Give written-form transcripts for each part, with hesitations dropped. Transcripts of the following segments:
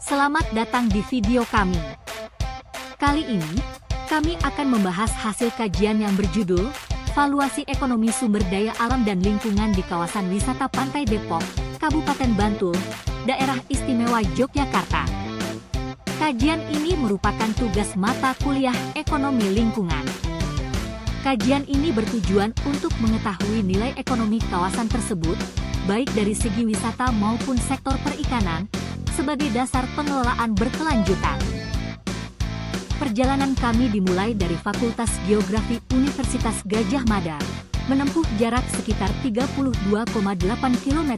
Selamat datang di video kami. Kali ini, kami akan membahas hasil kajian yang berjudul Valuasi Ekonomi Sumber Daya Alam dan Lingkungan di Kawasan Wisata Pantai Depok, Kabupaten Bantul, Daerah Istimewa Yogyakarta. Kajian ini merupakan tugas mata kuliah Ekonomi Lingkungan. Kajian ini bertujuan untuk mengetahui nilai ekonomi kawasan tersebut, baik dari segi wisata maupun sektor perikanan, sebagai dasar pengelolaan berkelanjutan. Perjalanan kami dimulai dari Fakultas Geografi Universitas Gadjah Mada, menempuh jarak sekitar 32,8 km,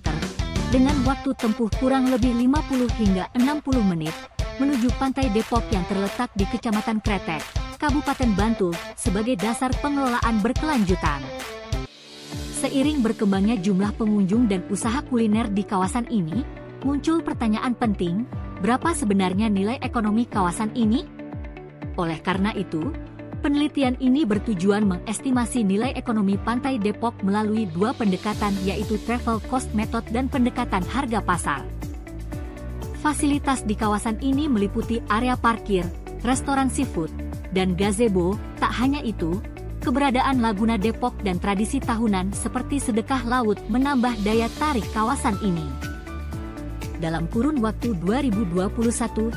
dengan waktu tempuh kurang lebih 50 hingga 60 menit, menuju Pantai Depok yang terletak di Kecamatan Kretek, Kabupaten Bantul, sebagai dasar pengelolaan berkelanjutan. Seiring berkembangnya jumlah pengunjung dan usaha kuliner di kawasan ini, muncul pertanyaan penting, berapa sebenarnya nilai ekonomi kawasan ini? Oleh karena itu, penelitian ini bertujuan mengestimasi nilai ekonomi Pantai Depok melalui dua pendekatan, yaitu travel cost method dan pendekatan harga pasar. Fasilitas di kawasan ini meliputi area parkir, restoran seafood, dan gazebo. Tak hanya itu, keberadaan Laguna Depok dan tradisi tahunan seperti sedekah laut menambah daya tarik kawasan ini. Dalam kurun waktu 2021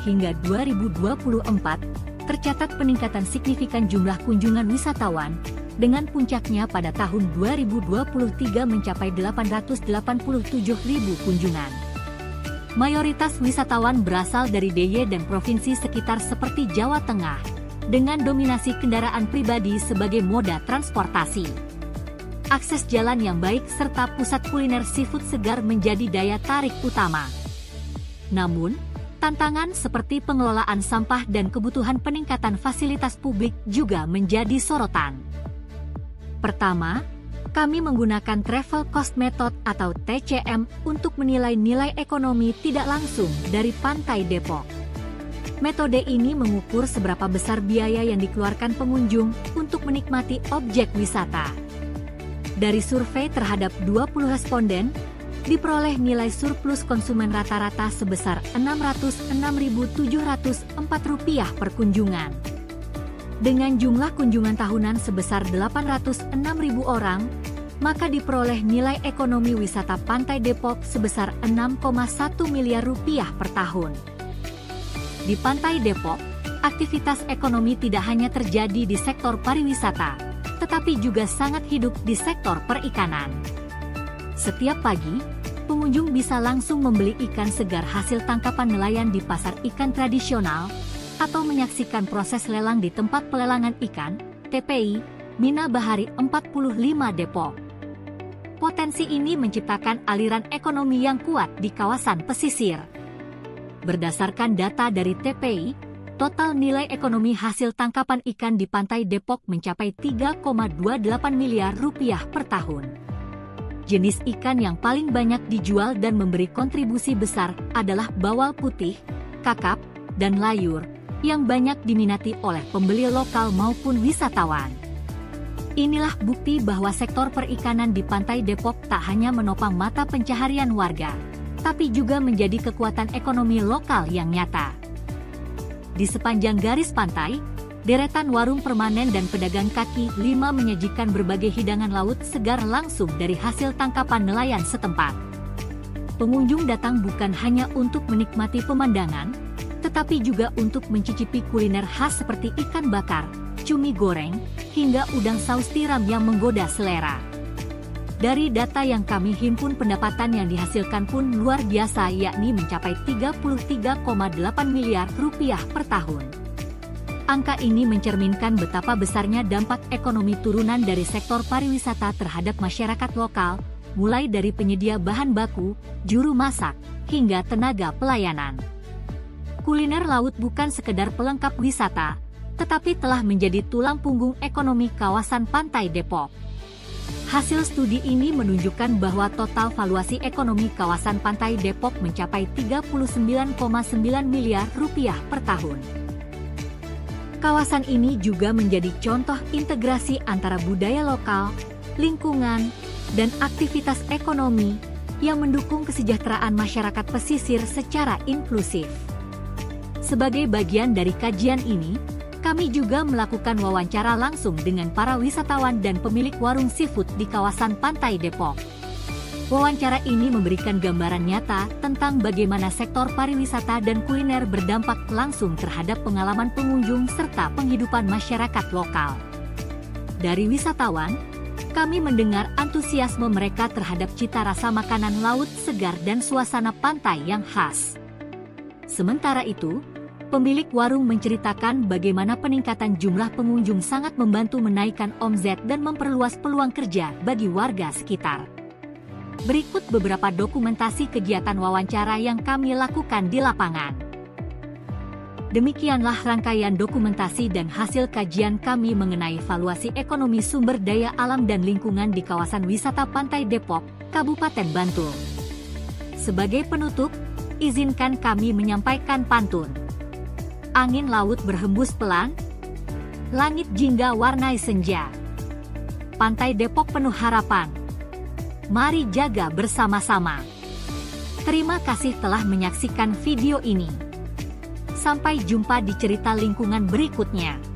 hingga 2024, tercatat peningkatan signifikan jumlah kunjungan wisatawan, dengan puncaknya pada tahun 2023 mencapai 887.000 kunjungan. Mayoritas wisatawan berasal dari DIY dan provinsi sekitar seperti Jawa Tengah, dengan dominasi kendaraan pribadi sebagai moda transportasi. Akses jalan yang baik serta pusat kuliner seafood segar menjadi daya tarik utama. Namun, tantangan seperti pengelolaan sampah dan kebutuhan peningkatan fasilitas publik juga menjadi sorotan. Pertama, kami menggunakan travel cost method atau TCM untuk menilai nilai ekonomi tidak langsung dari Pantai Depok. Metode ini mengukur seberapa besar biaya yang dikeluarkan pengunjung untuk menikmati objek wisata. Dari survei terhadap 20 responden, diperoleh nilai surplus konsumen rata-rata sebesar Rp606.704 per kunjungan. Dengan jumlah kunjungan tahunan sebesar 806.000 orang, maka diperoleh nilai ekonomi wisata Pantai Depok sebesar Rp6,1 miliar per tahun. Di Pantai Depok, aktivitas ekonomi tidak hanya terjadi di sektor pariwisata, tetapi juga sangat hidup di sektor perikanan. Setiap pagi, pengunjung bisa langsung membeli ikan segar hasil tangkapan nelayan di pasar ikan tradisional, atau menyaksikan proses lelang di tempat pelelangan ikan, TPI, Mina Bahari 45 Depok. Potensi ini menciptakan aliran ekonomi yang kuat di kawasan pesisir. Berdasarkan data dari TPI, total nilai ekonomi hasil tangkapan ikan di Pantai Depok mencapai Rp3,28 miliar per tahun. Jenis ikan yang paling banyak dijual dan memberi kontribusi besar adalah bawal putih, kakap, dan layur, yang banyak diminati oleh pembeli lokal maupun wisatawan. Inilah bukti bahwa sektor perikanan di Pantai Depok tak hanya menopang mata pencaharian warga, tapi juga menjadi kekuatan ekonomi lokal yang nyata. Di sepanjang garis pantai, deretan warung permanen dan pedagang kaki lima menyajikan berbagai hidangan laut segar langsung dari hasil tangkapan nelayan setempat. Pengunjung datang bukan hanya untuk menikmati pemandangan, tetapi juga untuk mencicipi kuliner khas seperti ikan bakar, cumi goreng, hingga udang saus tiram yang menggoda selera. Dari data yang kami himpun, pendapatan yang dihasilkan pun luar biasa, yakni mencapai Rp33,8 miliar per tahun. Angka ini mencerminkan betapa besarnya dampak ekonomi turunan dari sektor pariwisata terhadap masyarakat lokal, mulai dari penyedia bahan baku, juru masak, hingga tenaga pelayanan. Kuliner laut bukan sekedar pelengkap wisata, tetapi telah menjadi tulang punggung ekonomi kawasan Pantai Depok. Hasil studi ini menunjukkan bahwa total valuasi ekonomi kawasan Pantai Depok mencapai Rp39,9 miliar per tahun. Kawasan ini juga menjadi contoh integrasi antara budaya lokal, lingkungan, dan aktivitas ekonomi yang mendukung kesejahteraan masyarakat pesisir secara inklusif. Sebagai bagian dari kajian ini, kami juga melakukan wawancara langsung dengan para wisatawan dan pemilik warung seafood di kawasan Pantai Depok. Wawancara ini memberikan gambaran nyata tentang bagaimana sektor pariwisata dan kuliner berdampak langsung terhadap pengalaman pengunjung serta penghidupan masyarakat lokal. Dari wisatawan, kami mendengar antusiasme mereka terhadap cita rasa makanan laut segar dan suasana pantai yang khas. Sementara itu, pemilik warung menceritakan bagaimana peningkatan jumlah pengunjung sangat membantu menaikkan omzet dan memperluas peluang kerja bagi warga sekitar. Berikut beberapa dokumentasi kegiatan wawancara yang kami lakukan di lapangan. Demikianlah rangkaian dokumentasi dan hasil kajian kami mengenai valuasi ekonomi sumber daya alam dan lingkungan di kawasan wisata Pantai Depok, Kabupaten Bantul. Sebagai penutup, izinkan kami menyampaikan pantun. Angin laut berhembus pelan, langit jingga warnai senja. Pantai Depok penuh harapan. Mari jaga bersama-sama. Terima kasih telah menyaksikan video ini. Sampai jumpa di cerita lingkungan berikutnya.